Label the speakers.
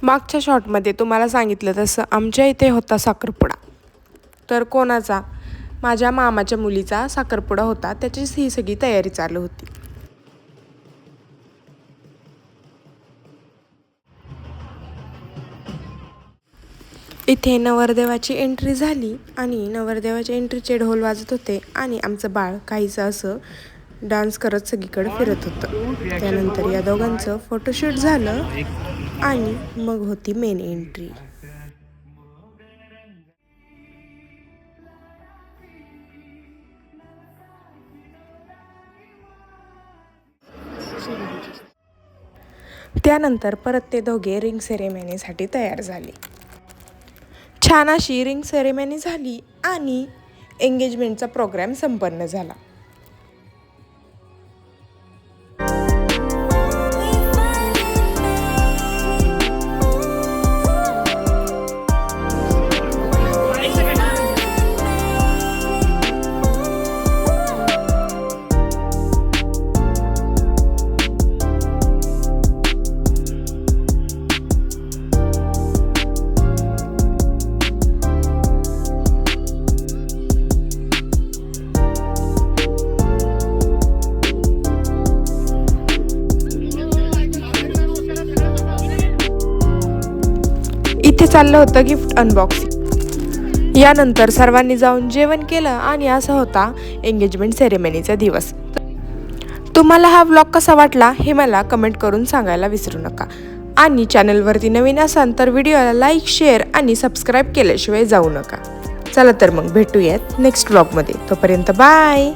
Speaker 1: मागच्या शॉटमध्ये तुम्हाला सांगितलं तसं आमच्या इथे होता साखरपुडा. तर कोणाचा? माझ्या मामाच्या मुलीचा साखरपुडा होता, त्याचीच ही सगळी तयारी चालू होती. इथे नवरदेवाची एंट्री झाली आणि नवरदेवाच्या एंट्रीचे ढोल वाजत होते आणि आमचं बाळ काहीसं असं डान्स करत सगळीकडे फिरत होतं. त्यानंतर या दोघांचं फोटोशूट झालं आणि मग होती मेन एंट्री. त्यानंतर परत ते दोघे रिंग सेरेमनीसाठी तयार झाले. छान अशी रिंग सेरेमनी झाली आणि एंगेजमेंटचा प्रोग्राम संपन्न झाला. इथे चाललं होतं गिफ्ट अनबॉक्सिंग. यानंतर सर्वांनी जाऊन जेवण केलं आणि असा होता एंगेजमेंट सेरेमनीचा दिवस. तुम्हाला हा व्लॉग कसा वाटला हे मला कमेंट करून सांगायला विसरू नका. आणि चॅनलवरती नवीन असाल तर व्हिडिओला लाईक, शेअर आणि सबस्क्राईब केल्याशिवाय जाऊ नका. चला तर मग भेटूयात नेक्स्ट व्लॉगमध्ये. तोपर्यंत बाय.